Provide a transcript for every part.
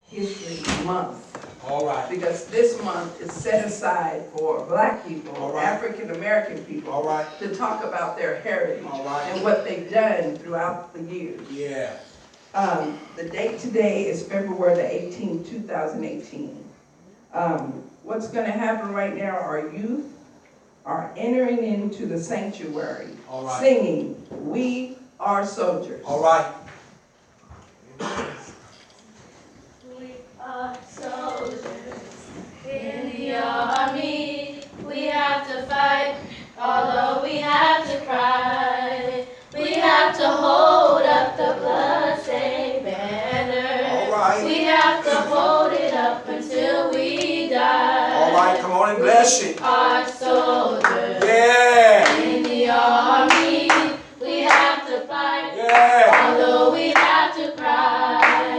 History Month. All right. Because this month is set aside for Black people, Right. African American people, All right. to talk about their heritage Right. and what they've done throughout the years. Yeah. The date today is February the 18th, 2018. What's going to happen right now, our youth are entering into the sanctuary, singing, "We Are Soldiers." All right. We are soldiers in the army. We have to fight, although we have to cry. We have to hold up the bloodstained banner. All right. We have to hold it up until we die. All right, come on and bless it. We are soldiers Yeah. in the army. We have to fight, Yeah. although we have to cry.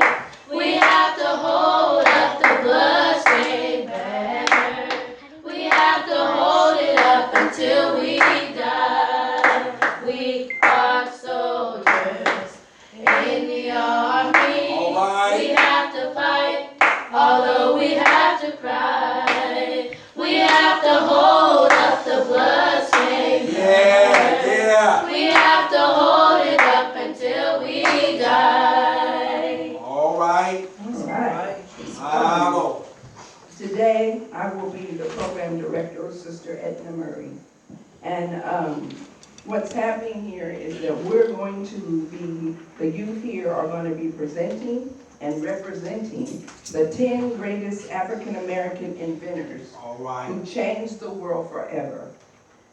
We have to hold up the bloodstained banner. We have to hold it up until we die. We are soldiers in the army. All right. We have to fight, although we have to cry. We have to hold up the bloodstained banner. Yeah. We have to hold it up until we die. All right. All right. Bravo. Today, I will be the program director, Sister Edna Murray. And what's happening here is that we're going to be, the youth here are going to be presenting and representing the 10 greatest African American inventors All right. who changed the world forever.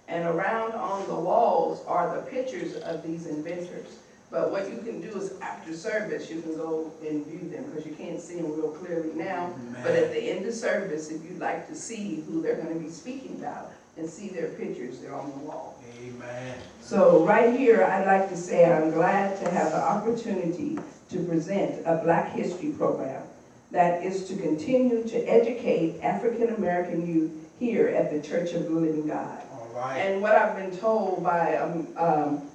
And around on the walls are the pictures of these inventors. But what you can do is after service, you can go and view them because you can't see them real clearly now. But at the end of service, if you'd like to see who they're going to be speaking about and see their pictures, they're on the wall. Amen. So right here, I'd like to say I'm glad to have the opportunity to present a Black History program that is to continue to educate African American youth here at the Church of the Living God. All right. And what I've been told by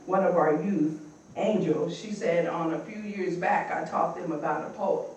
one of our youth, Angel, she said on a few years back, I taught them about a poet.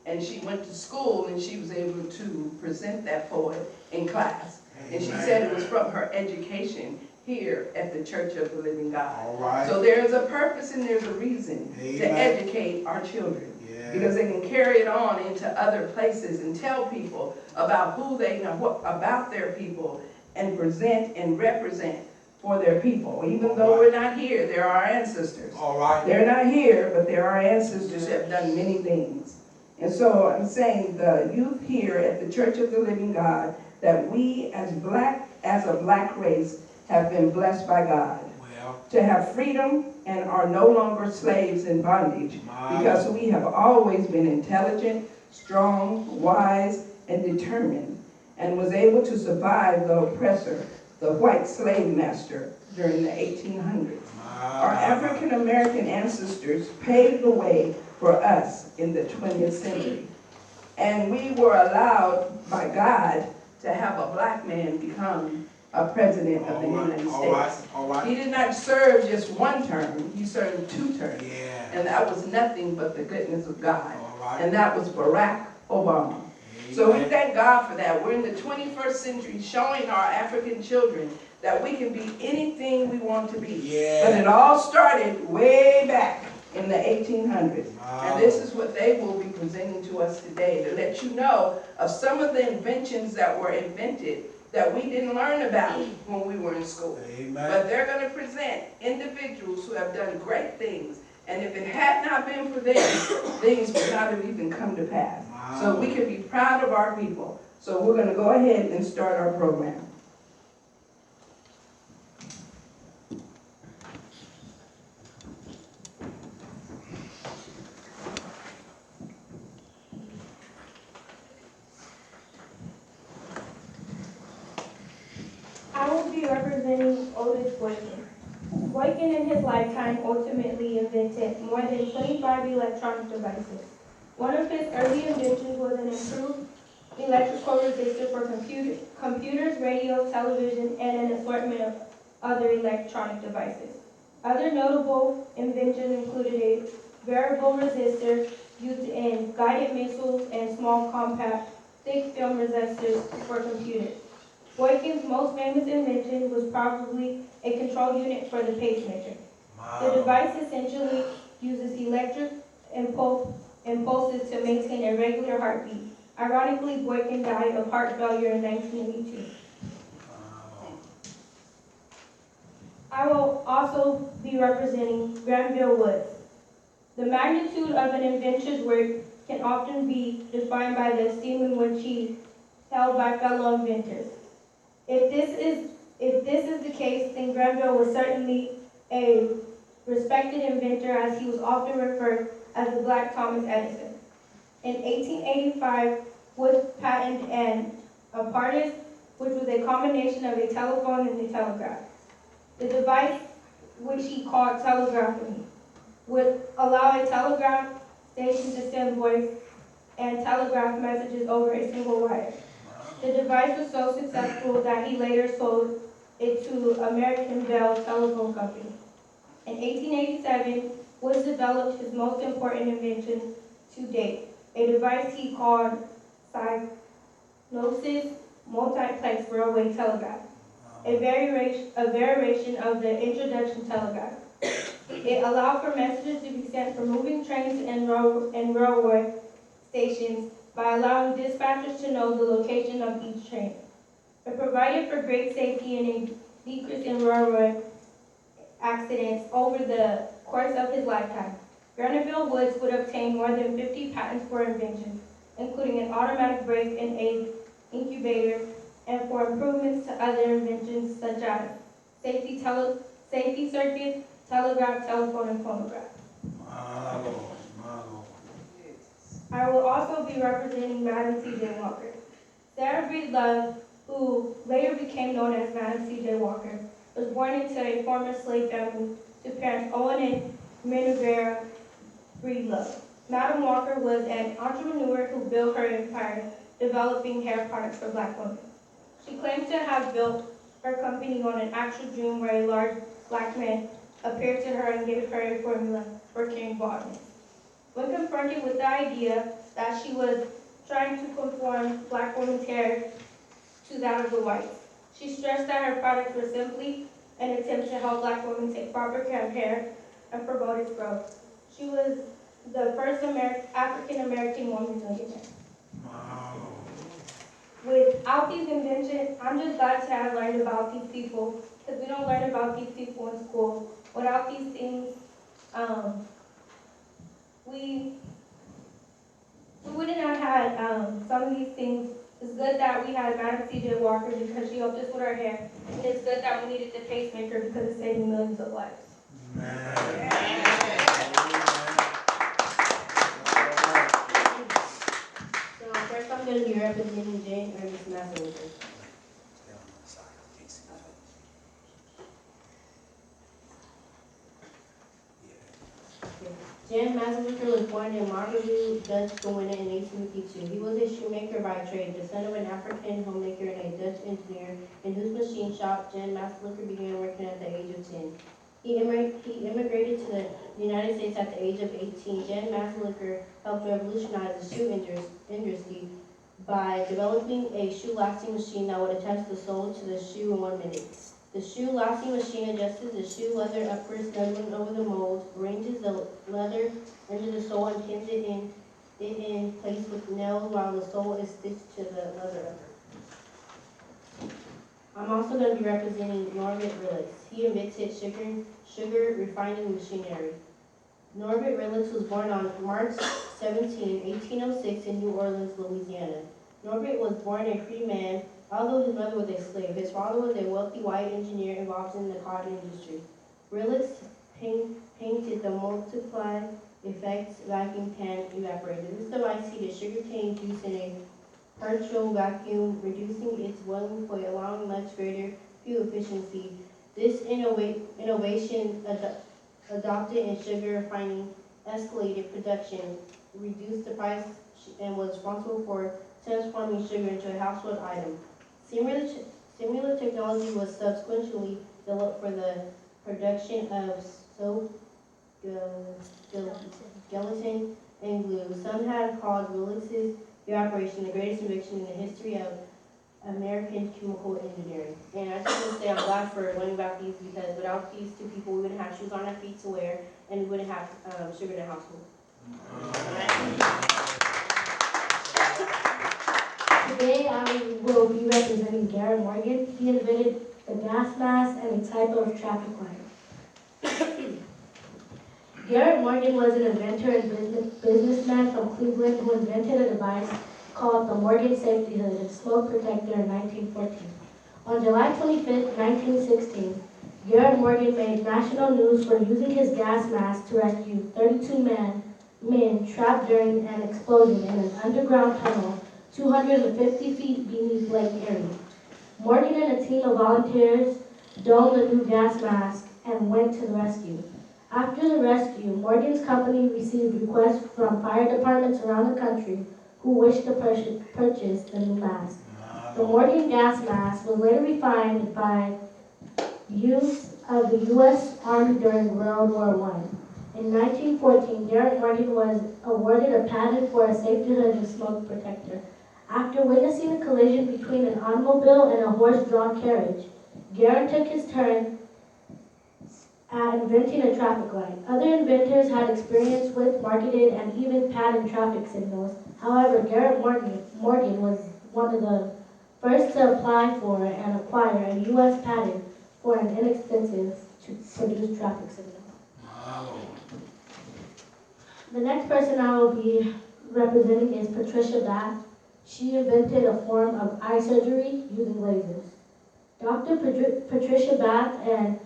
And she went to school and she was able to present that poet in class. And she said it was from her education here at the Church of the Living God. All right. So there's a purpose and there's a reason to educate our children. Because they can carry it on into other places and tell people about who they know, about their people, and present and represent for their people. Even though we're not here, they're our ancestors. All right. They're not here, but they're our ancestors who have done many things. And so I'm saying the youth here at the Church of the Living God, that we as a black race, have been blessed by God to have freedom and are no longer slaves in bondage, because we have always been intelligent, strong, wise, and determined, and was able to survive the oppressor, the white slave master, during the 1800s. Our African American ancestors paved the way for us in the 20th century. And we were allowed by God to have a black man become a president of the United States. All right. He did not serve just one term, he served 2 terms. Yeah. And that was nothing but the goodness of God. All right. And that was Barack Obama. So we thank God for that. We're in the 21st century showing our African children that we can be anything we want to be. Yeah. But it all started way back in the 1800s. Wow. And this is what they will be presenting to us today, to let you know of some of the inventions that were invented that we didn't learn about when we were in school. Amen. But they're going to present individuals who have done great things. And if it had not been for them, things would not have even come to pass. Wow. So we can be proud of our people. So we're going to go ahead and start our program. I will be representing Otis Boykin. Boykin in his lifetime ultimately invented more than 25 electronic devices. One of his early inventions was an improved electrical resistor for computers, radio, television, and an assortment of other electronic devices. Other notable inventions included a variable resistor, used in guided missiles and small compact thick film resistors for computers. Boykin's most famous invention was probably a control unit for the pacemaker. The device essentially uses electric impulses to maintain a regular heartbeat. Ironically, Boykin died of heart failure in 1982. I will also be representing Granville Woods. The magnitude of an inventor's work can often be defined by the esteem in which he held by fellow inventors. If this is the case, then Granville was certainly a respected inventor, as he was often referred as the Black Thomas Edison. In 1885, Woods patented an apparatus which was a combination of a telephone and a telegraph. The device, which he called telegraphy, would allow a telegraph station to send voice and telegraph messages over a single wire. The device was so successful that he later sold it to American Bell Telephone Company. In 1887, Woods developed his most important invention to date, a device he called Synosys Multiplex Railway Telegraph, a variation of the introduction telegraph. It allowed for messages to be sent from moving trains and railway stations by allowing dispatchers to know the location of each train. It provided for great safety and a decrease in railroad accidents over the course of his lifetime. Granville Woods would obtain more than 50 patents for inventions, including an automatic brake and aid incubator, and for improvements to other inventions such as safety circuits, telegraph, telephone, and phonograph. My Lord, my Lord. I will also be representing Madam C.J. Walker. Sarah Breedlove, who later became known as Madam C.J. Walker, was born into a former slave family to parents Owen and Minerva Breedlove. Madam Walker was an entrepreneur who built her empire developing hair products for Black women. She claims to have built her company on an actual dream where a large Black man appeared to her and gave her a formula for caring baldness. When confronted with the idea that she was trying to conform Black women's hair to that of the whites, she stressed that her products were simply an attempt to help Black women take proper care of hair and promote its growth. She was the first African-American woman millionaire. Without these inventions, I'm just glad to have learned about these people, because we don't learn about these people in school. Without these things, we wouldn't have had some of these things. It's good that we had Madam C.J. Walker because she helped us with our hair. And it's good that we needed the pacemaker because it's saving millions of lives. So first I'm going to be representing Jane Ernest Massaluca. Jan Massaluca was born in Marberville, Dutch Guiana in 1852. He was a shoemaker by trade, the son of an African homemaker and a Dutch engineer, in whose machine shop Jan Massaluca began working at the age of 10. He immigrated to the United States at the age of 18. Jan Massaluca helped revolutionize the shoe industry by developing a shoe-lacing machine that would attach the sole to the shoe in 1 minute. The shoe-lacing machine adjusts the shoe leather upwards, snuggling over the mold, arranges the leather under the sole, and pins it in place with nails while the sole is stitched to the leather. I'm also going to be representing Norbert Rillis. He invented sugar refining machinery. Norbert Rillis was born on March 17, 1806 in New Orleans, Louisiana. Norbert was born a free man, although his mother was a slave. His father was a wealthy white engineer involved in the cotton industry. Rillis painted the multiply effects vacuum pan evaporator. This device heated sugarcane juice in a partial vacuum, reducing its boiling point, allowing much greater fuel efficiency. This innovation adopted in sugar refining escalated production, reduced the price, and was responsible for transforming sugar into a household item. Similar technology was subsequently developed for the production of soap, gelatin, in blue. Some have called Willis's evaporation the greatest invention in the history of American chemical engineering. And I just want to say I'm glad for learning about these because without these two people, we wouldn't have shoes on our feet to wear and we wouldn't have sugar in the household. Today I will be representing Garrett Morgan. He invented the gas mask and a type of traffic light. Garrett Morgan was an inventor and businessman from Cleveland who invented a device called the Morgan Safety Hood and smoke protector in 1914. On July 25, 1916, Garrett Morgan made national news for using his gas mask to rescue 32 men trapped during an explosion in an underground tunnel 250 feet beneath Lake Erie. Morgan and a team of volunteers donned the new gas mask and went to the rescue. After the rescue, Morgan's company received requests from fire departments around the country who wished to purchase the new mask. The Morgan gas mask was later refined by use of the U.S. Army during World War I. In 1914, Garrett Morgan was awarded a patent for a safety hood and smoke protector. After witnessing a collision between an automobile and a horse-drawn carriage, Garrett took his turn at inventing a traffic light. Other inventors had experience with, marketed, and even patented traffic signals. However, Garrett Morgan was one of the first to apply for and acquire a U.S. patent for an inexpensive to produce traffic signal. Wow. The next person I will be representing is Patricia Bath. She invented a form of eye surgery using lasers. Dr. Patricia Bath, an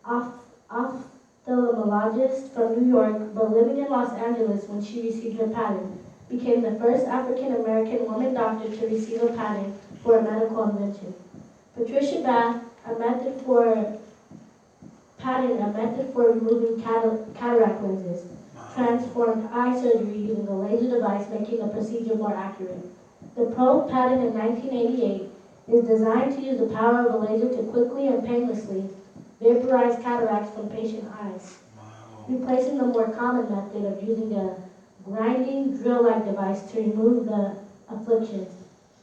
ophthalmologist from New York, but living in Los Angeles when she received her patent, became the first African-American woman doctor to receive a patent for a medical invention. Patricia Bath, a method for removing cataract lenses, transformed eye surgery using a laser device, making the procedure more accurate. The probe patent in 1988 is designed to use the power of a laser to quickly and painlessly vaporize cataracts from patient eyes, replacing the more common method of using a grinding drill-like device to remove the afflictions.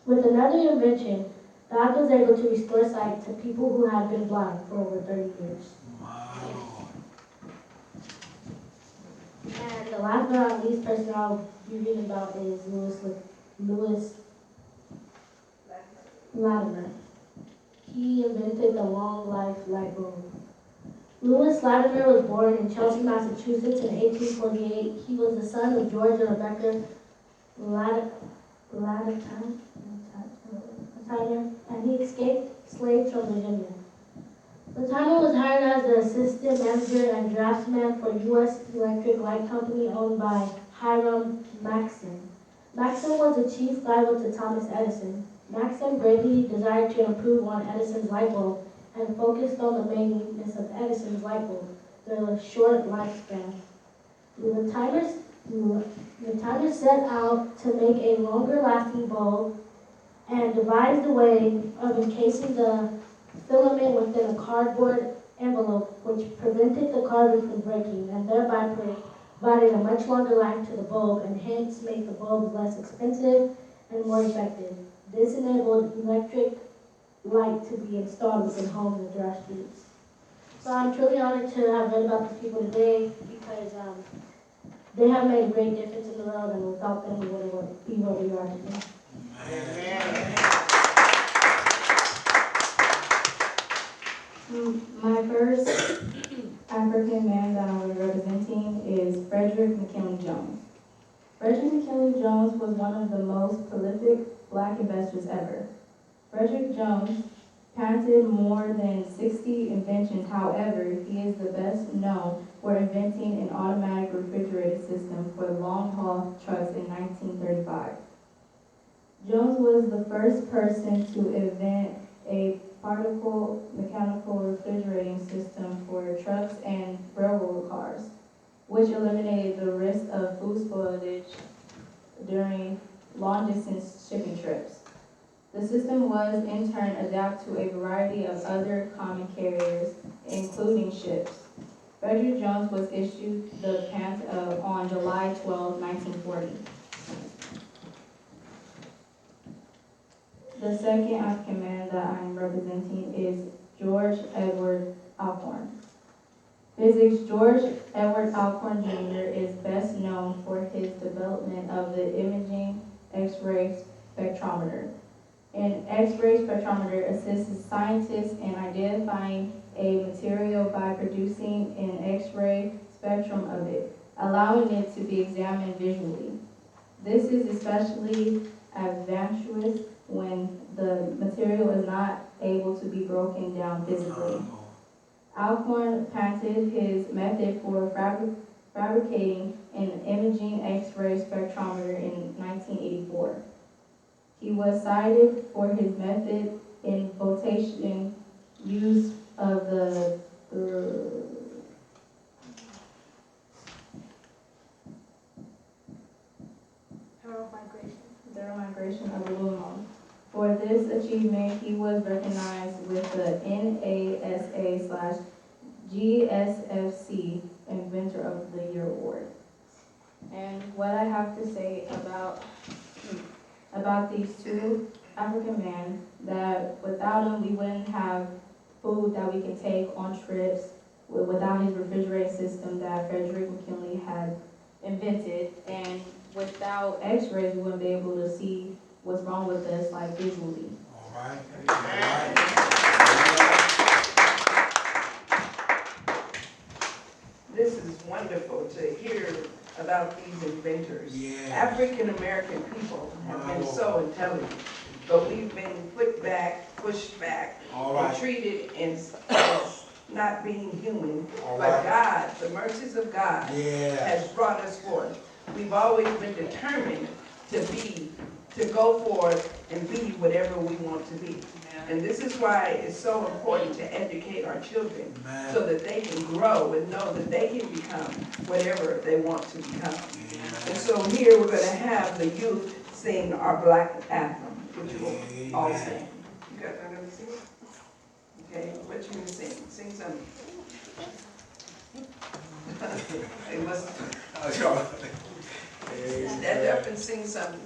With another invention, God was able to restore sight to people who had been blind for over 30 years. And the last but not least person I'll be reading about is Lewis Latimer. He invented the long life light bulb. Lewis Latimer was born in Chelsea, Massachusetts in 1848. He was the son of George and Rebecca Latimer, and he escaped slaves from Virginia. Latimer was hired as an assistant manager and draftsman for U.S. Electric Light Company owned by Hiram Maxim. Maxim was the chief rival to Thomas Edison. Maxim greatly desired to improve on Edison's light bulb and focused on the main weakness of Edison's light bulb, the short lifespan. Latimer set out to make a longer-lasting bulb and devised a way of encasing the filament within a cardboard envelope which prevented the carbon from breaking and thereby provided a much longer life to the bulb and hence made the bulbs less expensive and more effective. This enabled electric light to be installed within homes and dry streets. So I'm truly honored to have read about these people today because they have made a great difference in the world, and without them we wouldn't be where we are today. My first African man that I'm representing is Frederick McKinley Jones. Frederick McKinley Jones was one of the most prolific black investors ever. Frederick Jones patented more than 60 inventions. However, he is the best known for inventing an automatic refrigerated system for long-haul trucks in 1935. Jones was the first person to invent a particle mechanical refrigerating system for trucks and railroad cars, which eliminated the risk of food spoilage during long-distance shipping trips. The system was in turn adapted to a variety of other common carriers, including ships. Frederick Jones was issued the pant on July 12, 1940. The second African man that I'm representing is George Edward Alcorn. Physics. George Edward Alcorn Jr. is best known for his development of the imaging X-ray spectrometer. An X-ray spectrometer assists scientists in identifying a material by producing an X-ray spectrum of it, allowing it to be examined visually. This is especially advantageous when the material is not able to be broken down physically. Alcorn patented his method for fabricating an imaging X-ray spectrometer in 1984. He was cited for his method in flotation use of the zero migration of aluminum. For this achievement, he was recognized with the NASA/GSFC Inventor of the Year Award. And what I have to say about these two African men, that without them we wouldn't have food that we can take on trips, without his refrigerating system that Frederick McKinley had invented, and without x-rays we wouldn't be able to see what's wrong with us, like visually. All right. All right. This is wonderful to hear about these inventors. Yeah. African American people have been so intelligent, but we've been pushed back, All right. and treated as not being human. All But right. God, the mercies of God, Yeah. has brought us forth. We've always been determined to go forth and be whatever we want to be. And this is why it's so important to educate our children, Amen. so that they can grow and know that they can become whatever they want to become. And so here we're going to have the youth sing our black anthem, which we'll all sing. You guys are going to sing? Okay, what you going to sing? Sing something. They must stand up and sing something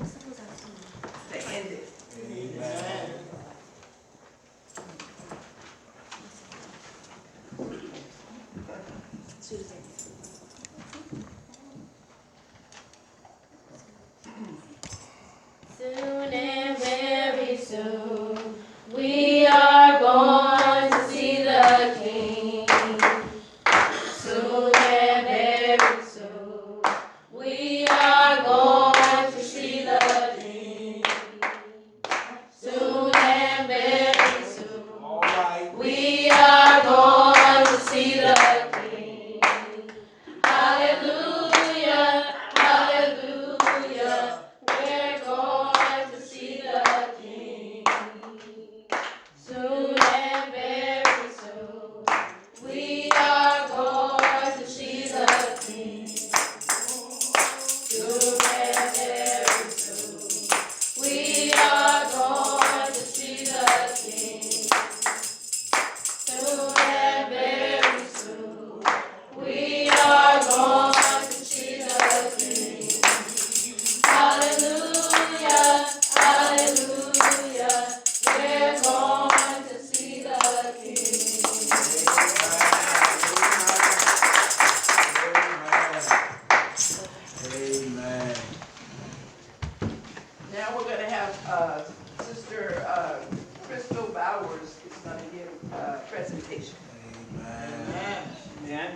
to end it. Amen. Soon and very soon, we are going to see the King. Soon and very soon, we are going to see the King. Soon and very soon, All right. we are going to see the King. Hallelujah, hallelujah, we're going to see the King. Soon and very soon, we are going to see the King. Soon and very soon, we are going to see the King. Soon and very soon, we are going to see the King. Hallelujah, hallelujah, we're going to see the King. Amen. Now we're going to have Sister Crystal Bowers is going to give a presentation. Amen. Amen.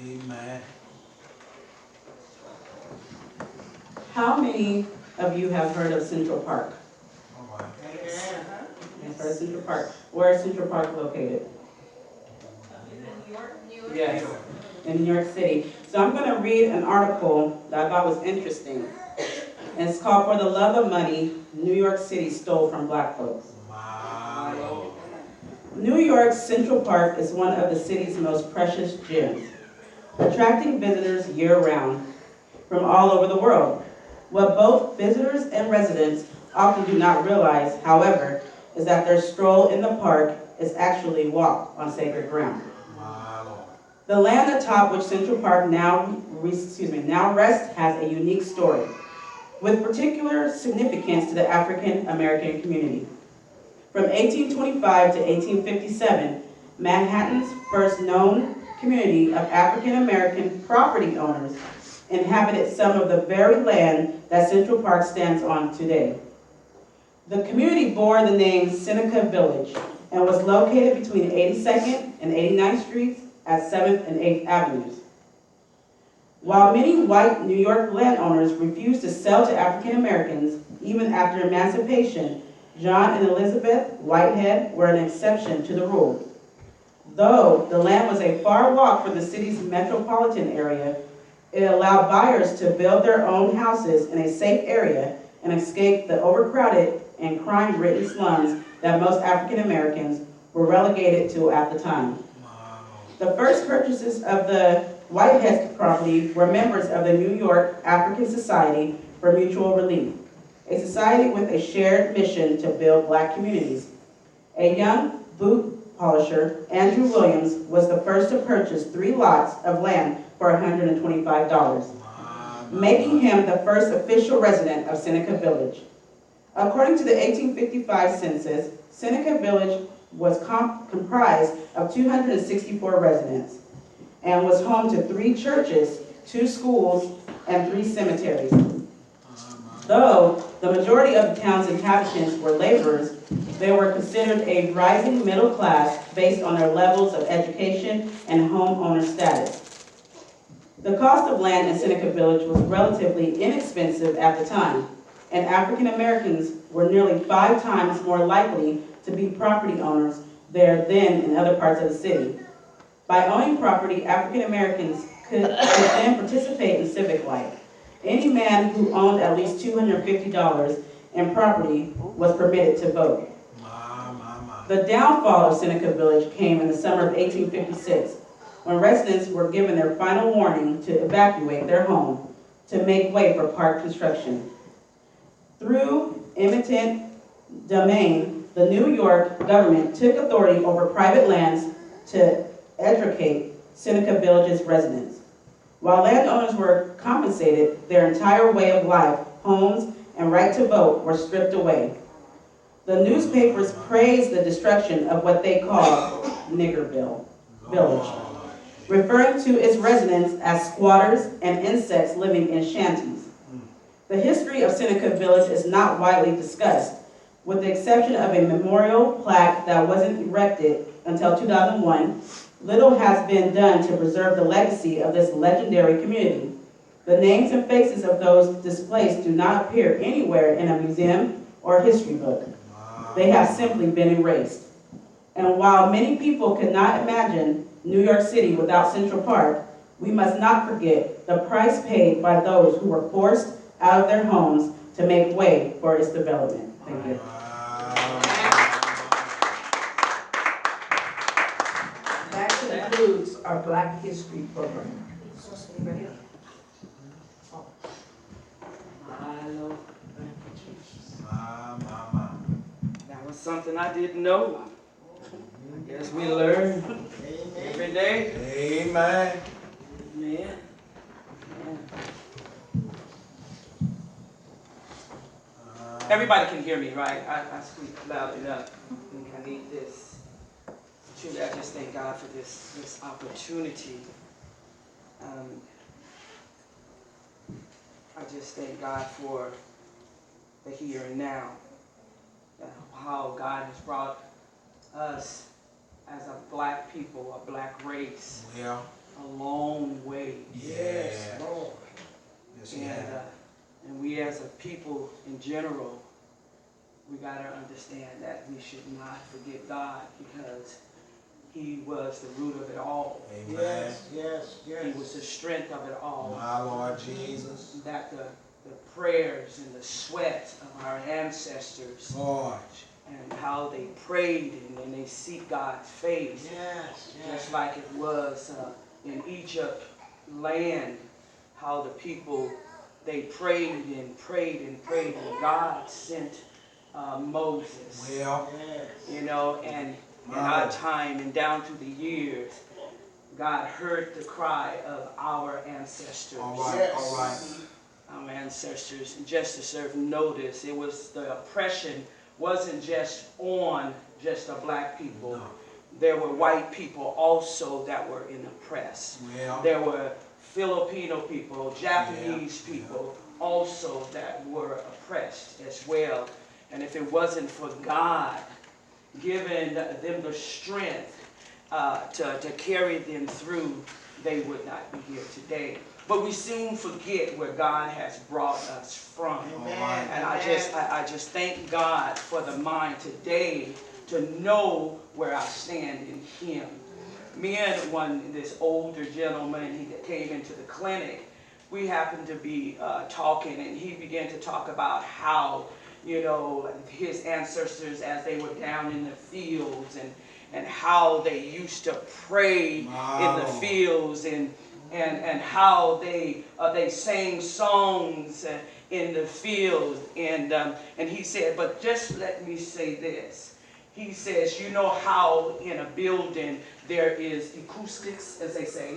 Amen. How many of you have heard of Central Park? All right. You've heard of Central Park. Where is Central Park located? Yes, in New York City. So I'm going to read an article that I thought was interesting. and it's called For the Love of Money, New York City Stole from Black Folks. My Lord. New York's Central Park is one of the city's most precious gems, attracting visitors year-round from all over the world. What both visitors and residents often do not realize, however, is that their stroll in the park is actually a walk on sacred ground. My Lord. The land atop which Central Park now rests has a unique story, with particular significance to the African American community. From 1825 to 1857, Manhattan's first known community of African American property owners inhabited some of the very land that Central Park stands on today. The community bore the name Seneca Village and was located between 82nd and 89th Streets at 7th and 8th Avenues. While many white New York landowners refused to sell to African Americans, even after emancipation, John and Elizabeth Whitehead were an exception to the rule. Though the land was a far walk from the city's metropolitan area, it allowed buyers to build their own houses in a safe area and escape the overcrowded and crime-ridden slums that most African Americans were relegated to at the time. The first purchasers of the Whitehead property were members of the New York African Society for Mutual Relief, a society with a shared mission to build black communities. A young boot polisher, Andrew Williams, was the first to purchase 3 lots of land for $125, making him the first official resident of Seneca Village. According to the 1855 census, Seneca Village was comprised of 264 residents and was home to 3 churches, 2 schools, and 3 cemeteries. Though the majority of the town's inhabitants were laborers, they were considered a rising middle class based on their levels of education and homeowner status. The cost of land in Seneca Village was relatively inexpensive at the time, and African Americans were nearly 5 times more likely to be property owners there than in other parts of the city. By owning property, African Americans could then participate in civic life. Any man who owned at least $250 in property was permitted to vote. The downfall of Seneca Village came in the summer of 1856, when residents were given their final warning to evacuate their home to make way for park construction. Through eminent domain, the New York government took authority over private lands to educate Seneca Village's residents. While landowners were compensated, their entire way of life, homes, and right to vote were stripped away. The newspapers praised the destruction of what they called Niggerville Village, referring to its residents as squatters and insects living in shanties. The history of Seneca Village is not widely discussed, with the exception of a memorial plaque that wasn't erected until 2001. Little has been done to preserve the legacy of this legendary community. The names and faces of those displaced do not appear anywhere in a museum or history book. They have simply been erased. And while many people could not imagine New York City without Central Park, we must not forget the price paid by those who were forced out of their homes to make way for its development. Thank you. That concludes our Black History program. That was something I didn't know. I guess we learn every day. Amen. Man. Everybody can hear me, right? I speak loud enough. I need this. Truly, I just thank God for this opportunity. I just thank God for the here and now. How God has brought us as a black people, a black race, Yeah. a long way. Yes, Lord. Yes, And we as a people in general, we got to understand that we should not forget God, because He was the root of it all. Amen. Yes, He was the strength of it all. My Lord Jesus. That the the prayers and the sweat of our ancestors, Lord. and how they prayed and they seek God's face. Yes. Just like it was in Egypt land, how the people, they prayed and prayed and prayed, and God sent Moses. Well. You know, and in our time and down through the years, God heard the cry of our ancestors. All right. All right. Our ancestors. And just to serve notice, it was the oppression wasn't just on just the black people. No. There were white people also that were in oppress. Well. There were Filipino people, Japanese people also that were oppressed as well. And if it wasn't for God giving them the strength to carry them through, they would not be here today. But we soon forget where God has brought us from. Amen. And I just thank God for the mind today to know where I stand in Him. Me and this older gentleman, he came into the clinic. We happened to be talking, and he began to talk about how, you know, his ancestors as they were down in the fields, and how they used to pray in the fields, and how they sang songs in the field, and he said, but just let me say this. He says, you know how in a building there is acoustics, as they say,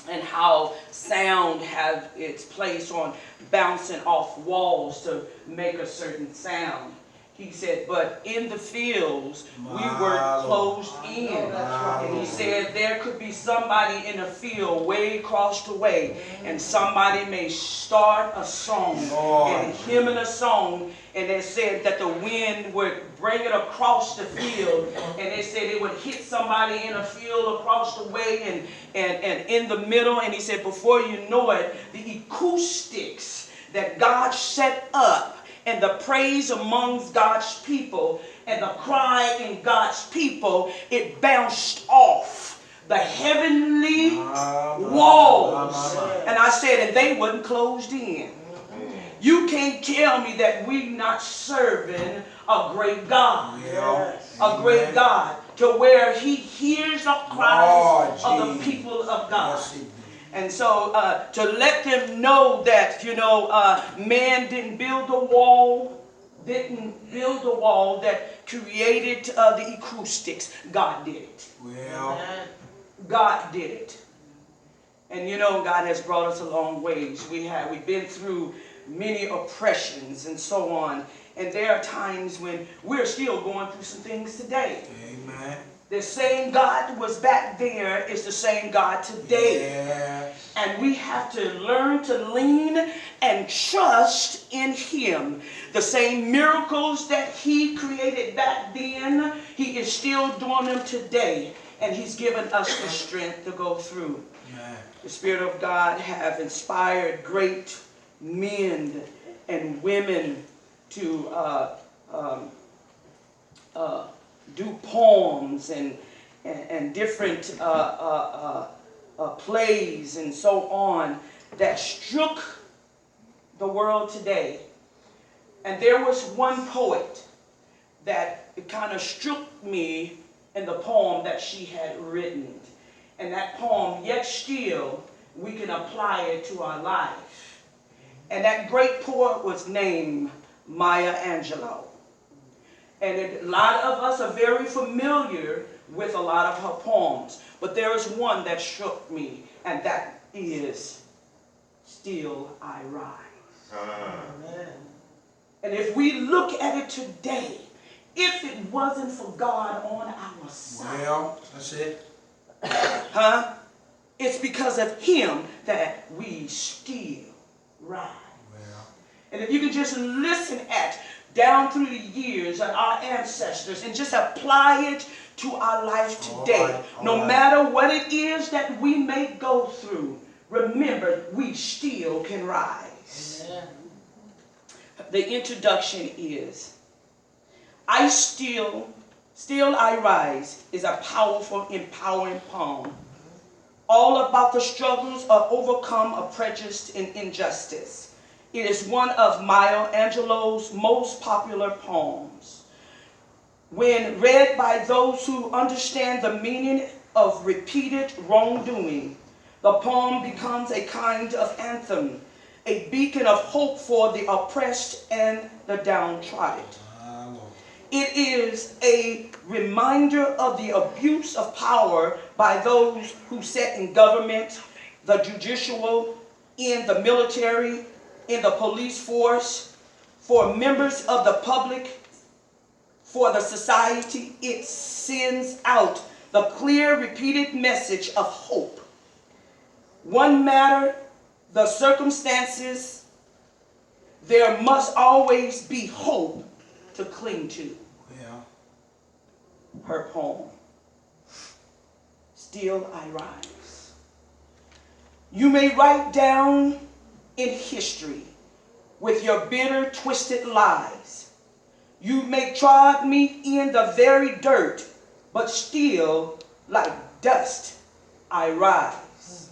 and how sound has its place on bouncing off walls to make a certain sound. He said, but in the fields, we were closed in. And he said there could be somebody in a field way across the way, and somebody may start a song and hymning a song, and they said that the wind would bring it across the field, and they said it would hit somebody in a field across the way and in the middle, and he said before you know it, the acoustics that God set up and the praise amongst God's people and the cry in God's people, it bounced off the heavenly walls. And I said, and they wasn't closed in. You can't tell me that we're not serving a great God. A great God to where He hears the cries of the people of God. And so to let them know that, you know, man didn't build a wall, that created the acoustics. God did it. Well, God did it. And you know, God has brought us a long ways. We've been through many oppressions and so on. And there are times when we're still going through some things today. amen. The same God was back there is the same God today. Yes. And we have to learn to lean and trust in Him. The same miracles that He created back then, He is still doing them today. And He's given us the strength to go through. Amen. The Spirit of God have inspired great men and women to do poems and different plays and so on that struck the world today. And there was one poet that it kind of struck me in the poem that she had written. And that poem, yet still, we can apply it to our life. And that great poet was named Maya Angelou. And a lot of us are very familiar with a lot of her poems. But there is one that struck me, and that is Still I Rise. Amen. And if we look at it today, if it wasn't for God on our side, Well, that's it. it's because of Him that we still rise. Well, And if you can just listen at down through the years of our ancestors and just apply it to our life today. No matter what it is that we may go through, remember, we still can rise. amen. The introduction is, I Still I Rise is a powerful, empowering poem. All about the struggles of overcome of prejudice and injustice. It is one of Maya Angelou's most popular poems. When read by those who understand the meaning of repeated wrongdoing, the poem becomes a kind of anthem, a beacon of hope for the oppressed and the downtrodden. It is a reminder of the abuse of power by those who sit in government, the judicial, in the military, in the police force, for members of the public, for the society. It sends out the clear, repeated message of hope. One matter, the circumstances, there must always be hope to cling to. Yeah. Her poem, Still I Rise. You may write down in history with your bitter, twisted lies. You may trod me in the very dirt, but still, like dust, I rise.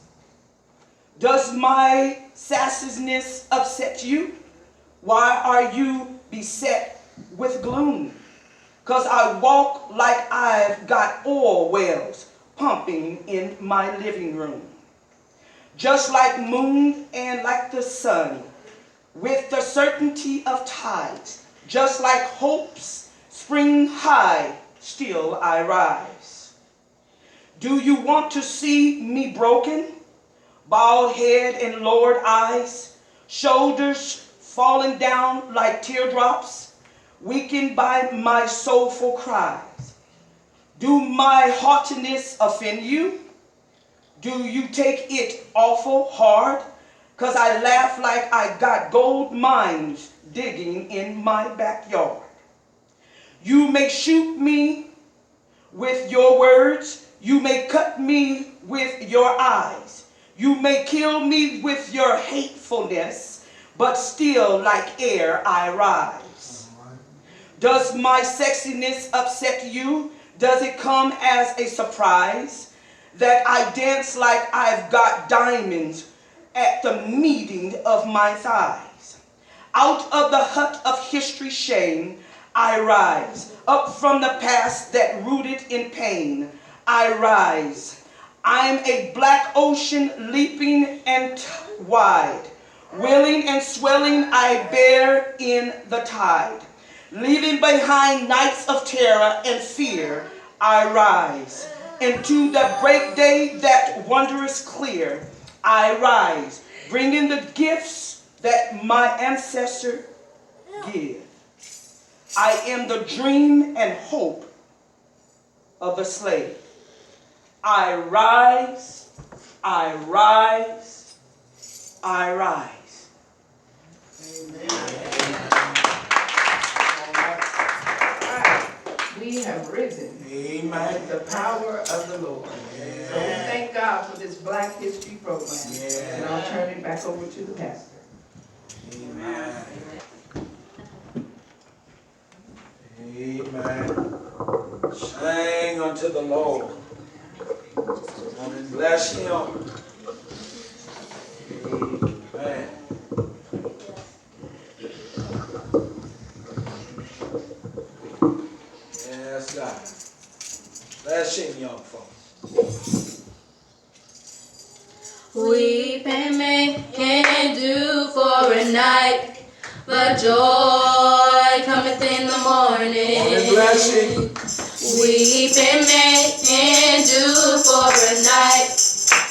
Does my sassiness upset you? Why are you beset with gloom? 'Cause I walk like I've got oil wells pumping in my living room. Just like moon and like the sun, with the certainty of tides, just like hope's spring high, still I rise. Do you want to see me broken? Bald head and lowered eyes, shoulders falling down like teardrops, weakened by my soulful cries. Do my haughtiness offend you? Do you take it awful hard? 'Cause I laugh like I got gold mines digging in my backyard. You may shoot me with your words. You may cut me with your eyes. You may kill me with your hatefulness, but still like air I rise. Does my sexiness upset you? Does it come as a surprise that I dance like I've got diamonds at the meeting of my thighs? Out of the hut of history's shame, I rise. Up from the past that rooted in pain, I rise. I'm a black ocean leaping and wide. Willing and swelling I bear in the tide. Leaving behind nights of terror and fear, I rise. Into the break day that wondrous clear, I rise, bringing the gifts that my ancestor give. I am the dream and hope of the slave. I rise, I rise, I rise. We have risen Amen. in the power of the Lord. So we thank God for this Black History program. Yeah. And I'll turn it back over to the pastor. Amen. Amen. Sing unto the Lord. And bless him. Amen. Yes, God. Bless him, young folks. Weeping may can do for a night, but joy cometh in the morning. Morning blessing. Weeping may can do for a night,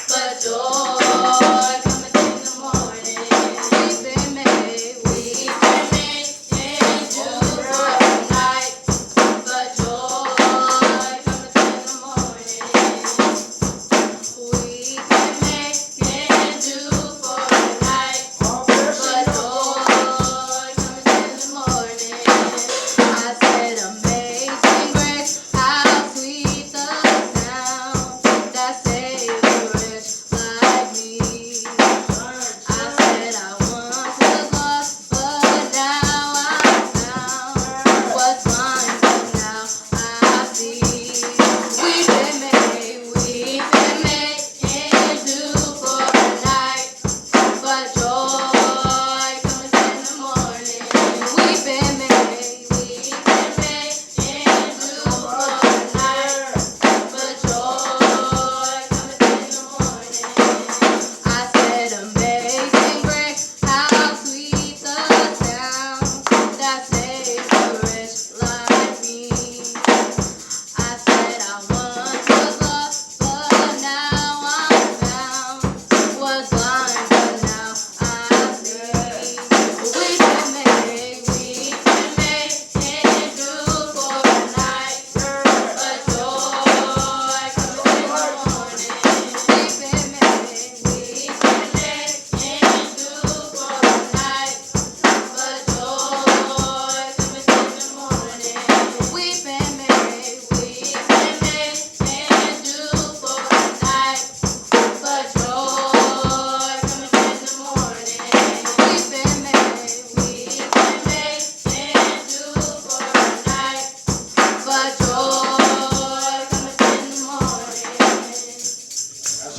but joy cometh in the morning. Weeping may can do for a night, but joy cometh in the morning. Weeping may can do for a night, but joy cometh in the morning. I said, Amazing Grace, how sweet the sound that saved a wretch like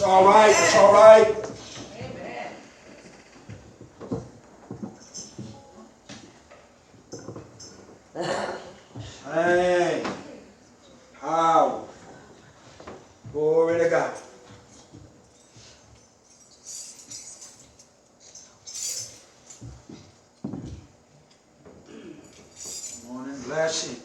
all right. That's all right. Amen. Dang. Power. Glory to God. Morning blessing.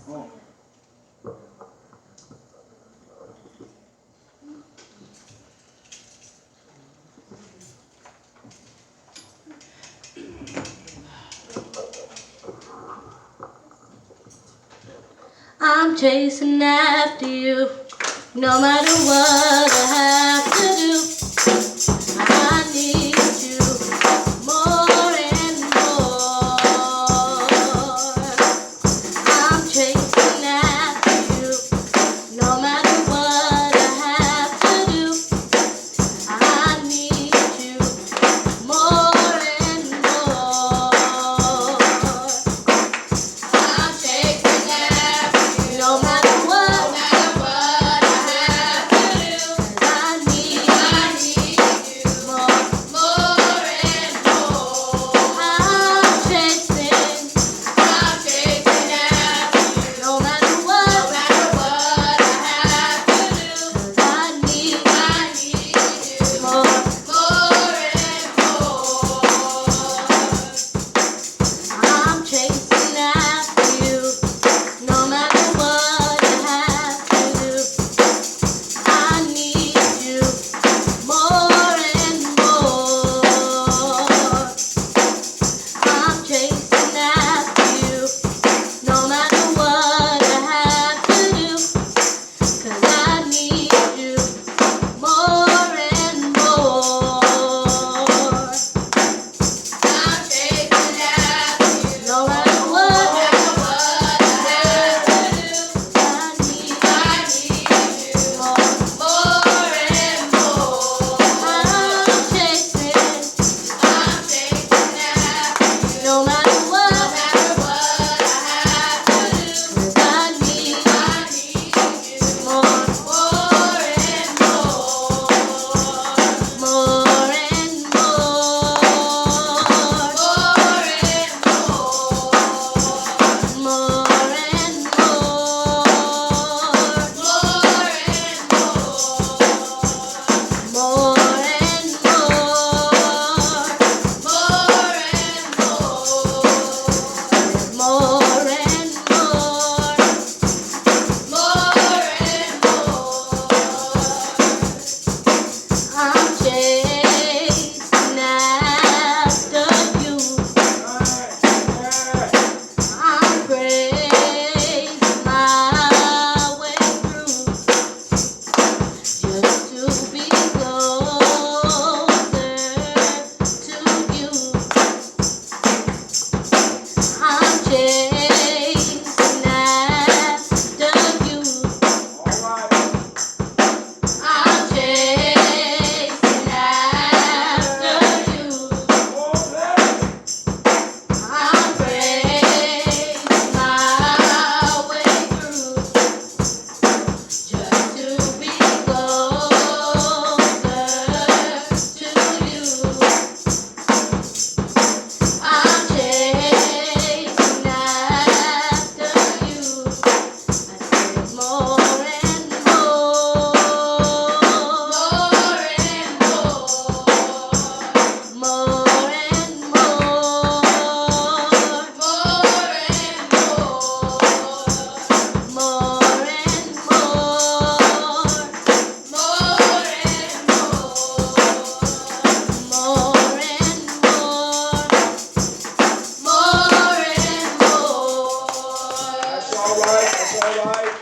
Oh. I'm chasing after you, no matter what I have to do. I need you more and more. I'm chasing after you, no matter what I have to do. I need you more and more. I'm chasing after you, no matter what I have to do. I need you more and more. I'm chasing after you, no matter what I have to do. I need you more and more. I'm chasing after you, no matter what I have to do. I need you more and more. I'm chasing after you, no matter what I have to do. 'Cause I need you more and more. I'm chasing after you, no matter what I have to do. I need you more and more. I'm chasing after you, no matter what I have to do. 'Cause I need you more and I'm chasing after you. I'm praising my way through, just to be closer to you. I'm chasing after you. I'm chasing after you. I'm praising my way through, just to be closer to you. I'm chasing after you. I need more and more. More and more. That's all right. That's all right.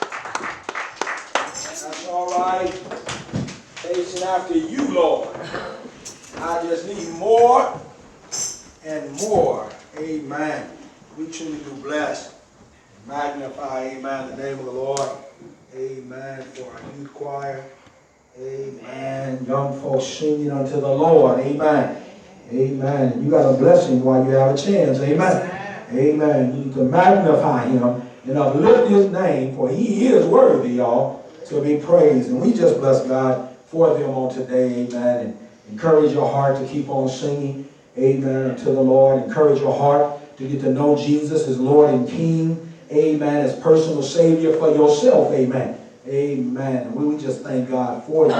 That's all right. Chasing after you, Lord. I just need more and more. Amen. We truly do bless Magnify, amen, the name of the Lord. Amen. For our youth choir. Amen. Young folks singing unto the Lord. Amen. Amen. You got a blessing while you have a chance. Amen. Amen. You need to magnify him and uplift his name, for he is worthy, y'all, to be praised. And we just bless God for them on today. Amen. And encourage your heart to keep on singing. Amen. Unto the Lord. Encourage your heart to get to know Jesus as Lord and King. Amen. As personal Savior for yourself. Amen. Amen. And we just thank God for you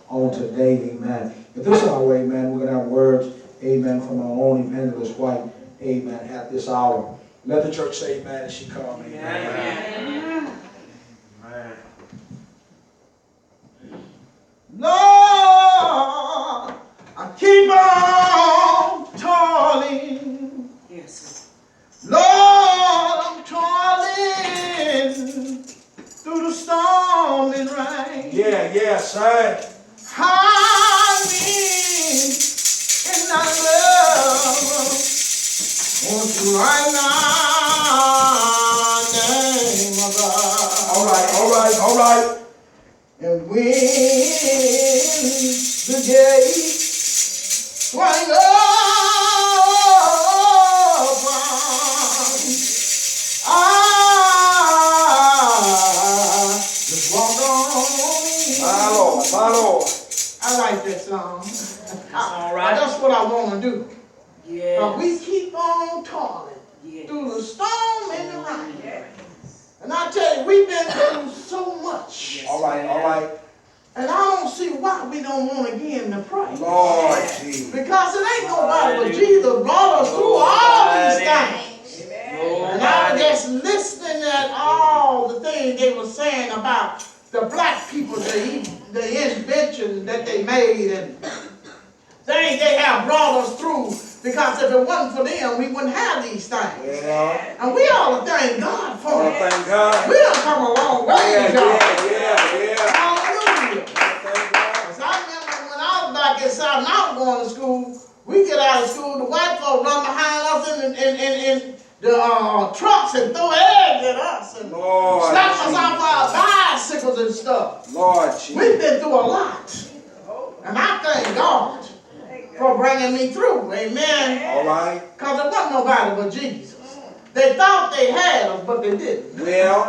on today. Amen. But this hour, amen, we're going to have words, amen, from our own evangelist White, amen, at this hour. Let the church say amen as she comes. Amen. Amen. Amen. Lord, I keep on toiling. Yes. Lord, I'm toiling through the storm and rain. Yeah, son. Hide me in thy love. Won't you right now, name of God. All right. And when the gate swing open, just walk on. My Lord. I like that song. That's all right. That's what I want to do. Yes. But we keep on toiling Yes. through the storm and the rain. Yes. And I tell you, we've been through so much. Yes. All right. And I don't see why we don't want again to pray. Lord Jesus. Because it ain't nobody but Jesus brought us through all these things. Amen. And I was just listening at all the things they were saying about the black people, the inventions that they made and things they have brought us through. Because if it wasn't for them, we wouldn't have these things. Yeah. And we ought to thank God for it. Thank God. We done come a long way, y'all. Yeah. Hallelujah. Because I remember when I was back inside and I was going to school, we get out of school, the white folks run behind us in the trucks and throw eggs at us and slap us off our bicycles and stuff. Lord Jesus. We've been through a lot. And I thank God for bringing me through. Amen. All right. Because it wasn't nobody but Jesus. They thought they had us, but they didn't. Well,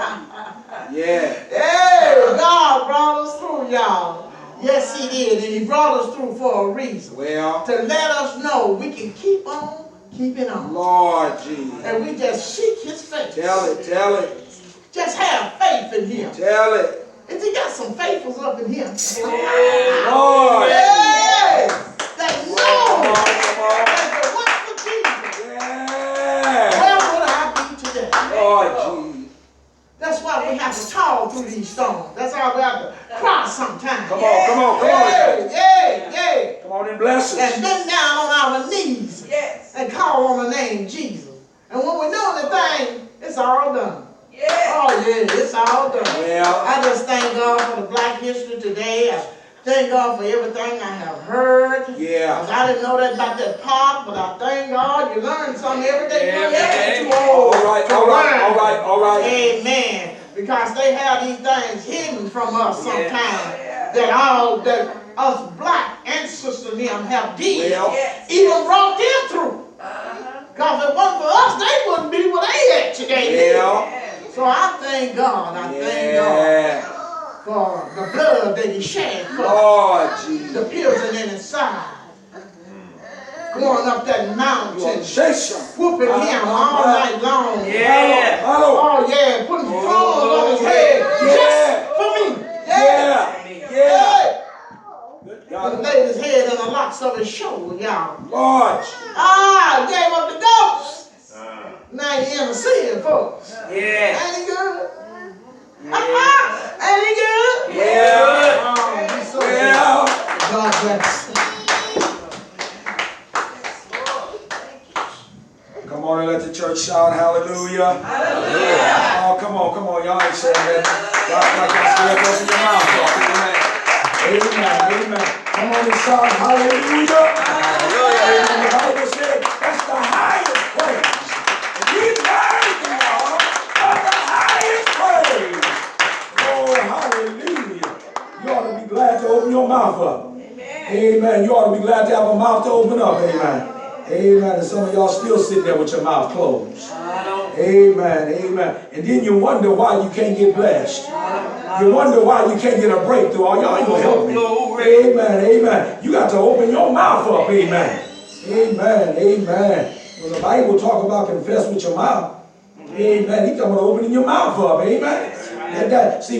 yeah. Hey, God brought us through, y'all. Yes, he did. And he brought us through for a reason. Well, to let us know we can keep on keeping on. Lord Jesus. And we just seek his face. Tell it. Just have faith in him. Tell it. If you got some faithfuls up in here. Lord. Hey. That know that if it wasn't for Jesus, where would I be today? Lord Jesus. That's why we have to talk through these storms. That's why we have to cry sometimes. Come on. Yeah. Come on and bless us. And bend down on our knees. Yes. And call on the name Jesus. And when we know the thing, it's all done. Yeah. Oh yeah, it's all done. Well, I just thank God for the Black History today. Thank God for everything I have heard. Yeah. Because I didn't know that about that park, but I thank God you learn something every day. You're too old. All right. Amen. Because they have these things hidden from us sometimes. That us black ancestors and them have did. Even brought them through. Because if it wasn't for us, they wouldn't be where they at today. So I thank God. I thank God for the blood that he shed for the piercing in his side. Going up that mountain, whooping him all night long. Yeah. Oh yeah, putting thorns on his head. Just for me. Yeah. God laid his head on the locks of his shoulder, y'all. Lord. Gave up the ghost. Now you interceding folks. Yeah. Ain't he good? Ain't he good? Yeah. He's so good. God bless. Come on and let the church shout hallelujah. Hallelujah. Oh, come on. Y'all ain't saying that. Y'all like that scared open your mouth. Amen. Come on and shout hallelujah. Hallelujah. The Bible said that's the highest praise. And he's worthy, y'all, of the mouth up. Amen. You ought to be glad to have a mouth to open up. Amen. Amen. And some of y'all still sitting there with your mouth closed. Amen. Amen. And then you wonder why you can't get blessed. You wonder why you can't get a breakthrough. Oh, y'all ain't gonna help me. Amen. Amen. You got to open your mouth up. Amen. Amen. Amen. When the Bible talk about confess with your mouth, amen, he's talking about opening your mouth up. Amen. See,